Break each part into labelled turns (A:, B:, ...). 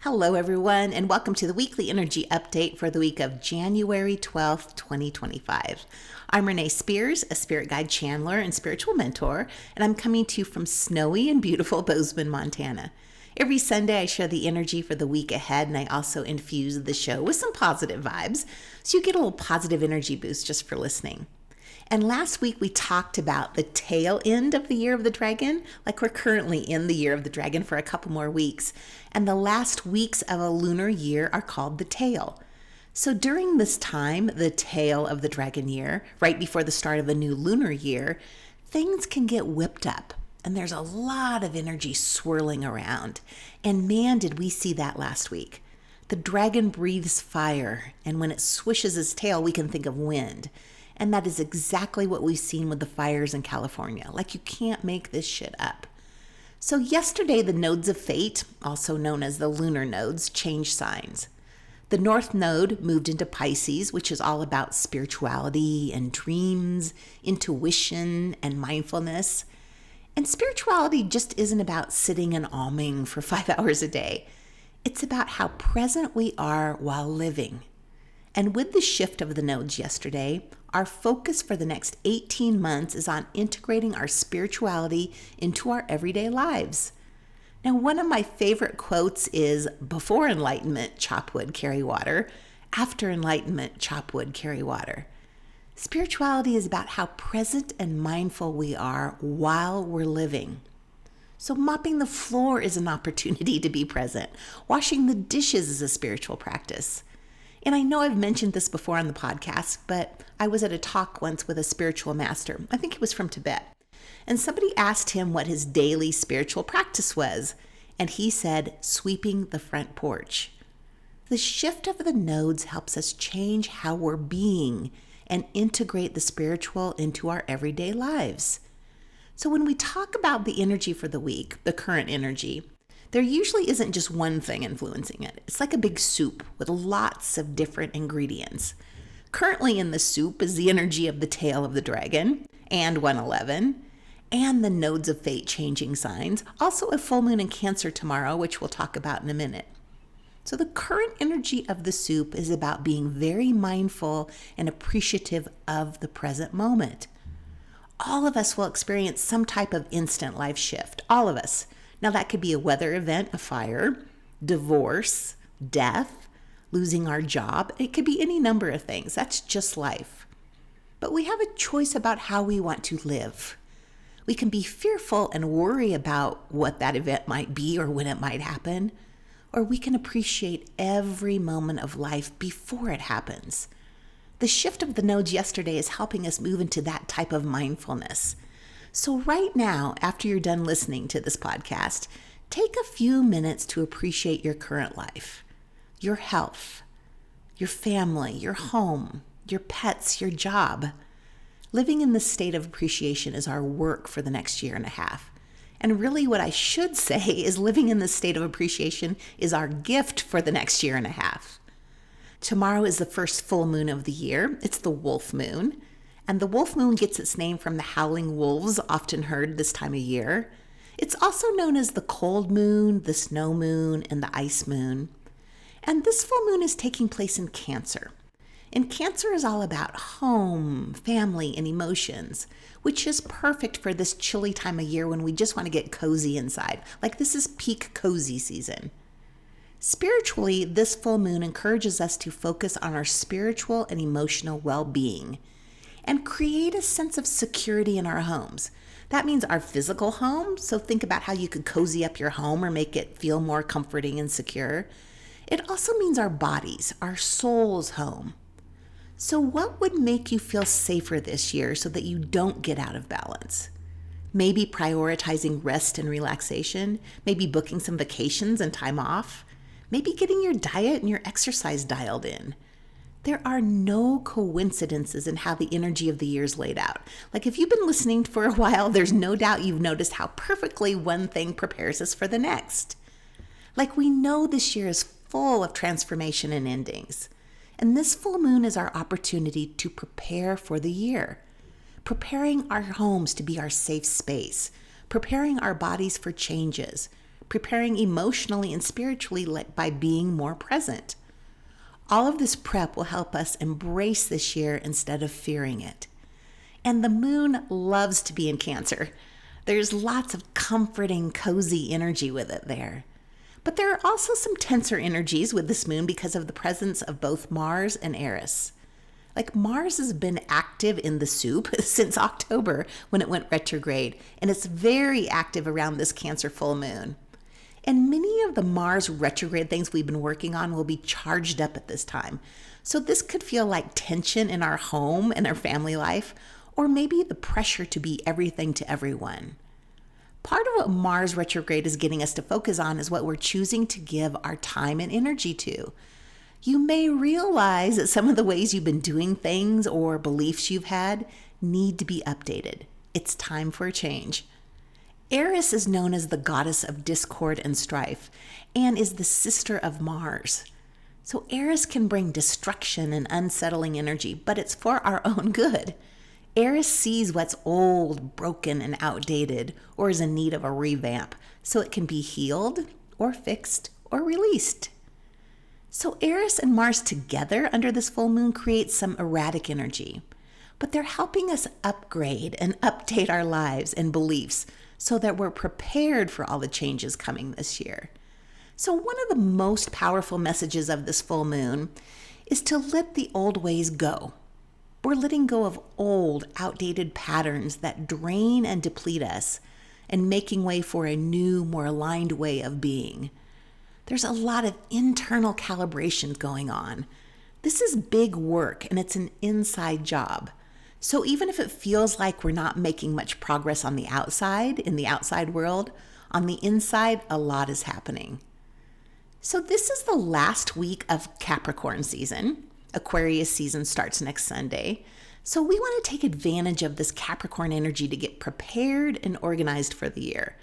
A: Hello, everyone, and welcome to the weekly energy update for the week of January 12th, 2025. I'm Renee Spears, a spirit guide channeler and spiritual mentor, and I'm coming to you from snowy and beautiful Bozeman, Montana. Every Sunday, I share the energy for the week ahead, and I also infuse the show with some positive vibes, so you get a little positive energy boost just for listening. And last week, we talked about the tail end of the year of the dragon, like we're currently in the year of the dragon for a couple more weeks. And the last weeks of a lunar year are called the tail. So during this time, the tail of the dragon year, right before the start of a new lunar year, things can get whipped up. And there's a lot of energy swirling around. And man, did we see that last week. The dragon breathes fire, and when it swishes its tail, we can think of wind. And that is exactly what we've seen with the fires in California. Like, you can't make this shit up. So yesterday, the nodes of fate, also known as the lunar nodes, changed signs. The North Node moved into Pisces, which is all about spirituality and dreams, intuition, and mindfulness. And spirituality just isn't about sitting and alming for 5 hours a day. It's about how present we are while living. And with the shift of the nodes yesterday, our focus for the next 18 months is on integrating our spirituality into our everyday lives. Now, one of my favorite quotes is, "Before enlightenment, chop wood, carry water. After enlightenment, chop wood, carry water." Spirituality is about how present and mindful we are while we're living. So mopping the floor is an opportunity to be present. Washing the dishes is a spiritual practice. And I know I've mentioned this before on the podcast, but I was at a talk once with a spiritual master. I think he was from Tibet. And somebody asked him what his daily spiritual practice was. And he said, sweeping the front porch. The shift of the nodes helps us change how we're being and integrate the spiritual into our everyday lives. So when we talk about the energy for the week, the current energy, there usually isn't just one thing influencing it. It's like a big soup with lots of different ingredients. Currently in the soup is the energy of the tail of the dragon and 111, and the nodes of fate changing signs, also a full moon in Cancer tomorrow, which we'll talk about in a minute. So the current energy of the soup is about being very mindful and appreciative of the present moment. All of us will experience some type of instant life shift, all of us. Now, that could be a weather event, a fire, divorce, death, losing our job. It could be any number of things. That's just life. But we have a choice about how we want to live. We can be fearful and worry about what that event might be or when it might happen, or we can appreciate every moment of life before it happens. The shift of the nodes yesterday is helping us move into that type of mindfulness. So right now, after you're done listening to this podcast, take a few minutes to appreciate your current life, your health, your family, your home, your pets, your job. Living in this state of appreciation is our work for the next year and a half. And really what I should say is living in this state of appreciation is our gift for the next year and a half. Tomorrow is the first full moon of the year. It's the wolf moon. And the wolf moon gets its name from the howling wolves often heard this time of year. It's also known as the cold moon, the snow moon, and the ice moon. And this full moon is taking place in Cancer. And Cancer is all about home, family, and emotions, which is perfect for this chilly time of year when we just want to get cozy inside. Like, this is peak cozy season. Spiritually, this full moon encourages us to focus on our spiritual and emotional well-being and create a sense of security in our homes. That means our physical home, so think about how you could cozy up your home or make it feel more comforting and secure. It also means our bodies, our soul's home. So what would make you feel safer this year so that you don't get out of balance? Maybe prioritizing rest and relaxation, maybe booking some vacations and time off, maybe getting your diet and your exercise dialed in. There are no coincidences in how the energy of the year is laid out. Like, if you've been listening for a while, there's no doubt you've noticed how perfectly one thing prepares us for the next. Like, we know this year is full of transformation and endings. And this full moon is our opportunity to prepare for the year. Preparing our homes to be our safe space. Preparing our bodies for changes. preparing emotionally and spiritually by being more present. All of this prep will help us embrace this year instead of fearing it. And the moon loves to be in Cancer. There's lots of comforting, cozy energy with it there. But there are also some tenser energies with this moon because of the presence of both Mars and Eris. Like Mars has been active in the soup since October when it went retrograde, and it's very active around this Cancer full moon. And many of the Mars retrograde things we've been working on will be charged up at this time. So this could feel like tension in our home and our family life, or maybe the pressure to be everything to everyone. Part of what Mars retrograde is getting us to focus on is what we're choosing to give our time and energy to. You may realize that some of the ways you've been doing things or beliefs you've had need to be updated. It's time for a change. Eris is known as the goddess of discord and strife and is the sister of Mars. So Eris can bring destruction and unsettling energy, but it's for our own good. Eris sees what's old, broken, and outdated, or is in need of a revamp, so it can be healed, or fixed, or released. So Eris and Mars together under this full moon create some erratic energy, but they're helping us upgrade and update our lives and beliefs so that we're prepared for all the changes coming this year. So one of the most powerful messages of this full moon is to let the old ways go. We're letting go of old, outdated patterns that drain and deplete us and making way for a new, more aligned way of being. There's a lot of internal calibrations going on. This is big work and it's an inside job. So even if it feels like we're not making much progress on the outside, in the outside world, on the inside, a lot is happening. So this is the last week of Capricorn season. Aquarius season starts next Sunday. So we want to take advantage of this Capricorn energy to get prepared and organized for the year.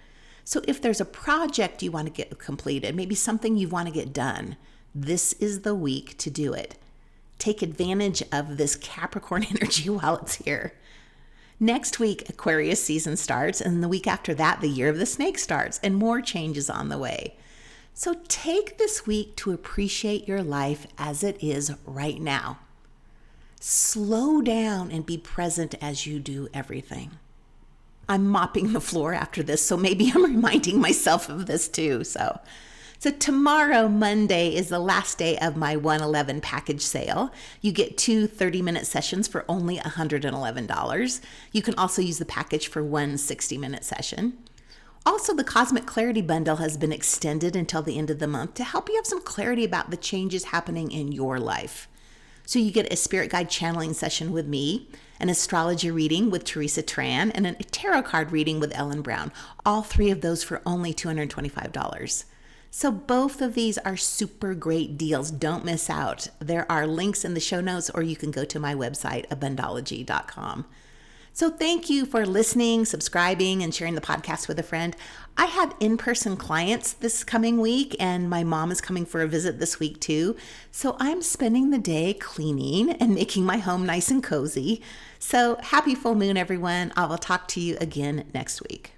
A: So if there's a project you want to get completed, maybe something you want to get done, this is the week to do it. Take advantage of this Capricorn energy while it's here. Next week, Aquarius season starts, and the week after that, the year of the snake starts, and more changes on the way. So take this week to appreciate your life as it is right now. Slow down and be present as you do everything. I'm mopping the floor after this, so maybe I'm reminding myself of this too. So tomorrow, Monday, is the last day of my 111 package sale. You get 2 30-minute sessions for only $111. You can also use the package for one 60-minute session. Also, the Cosmic Clarity Bundle has been extended until the end of the month to help you have some clarity about the changes happening in your life. So you get a spirit guide channeling session with me, an astrology reading with Teresa Tran, and a tarot card reading with Ellen Brown. All 3 of those for only $225. So both of these are super great deals. Don't miss out. There are links in the show notes, or you can go to my website, abundology.com. So thank you for listening, subscribing, and sharing the podcast with a friend. I have in-person clients this coming week, and my mom is coming for a visit this week too. So I'm spending the day cleaning and making my home nice and cozy. So happy full moon, everyone. I will talk to you again next week.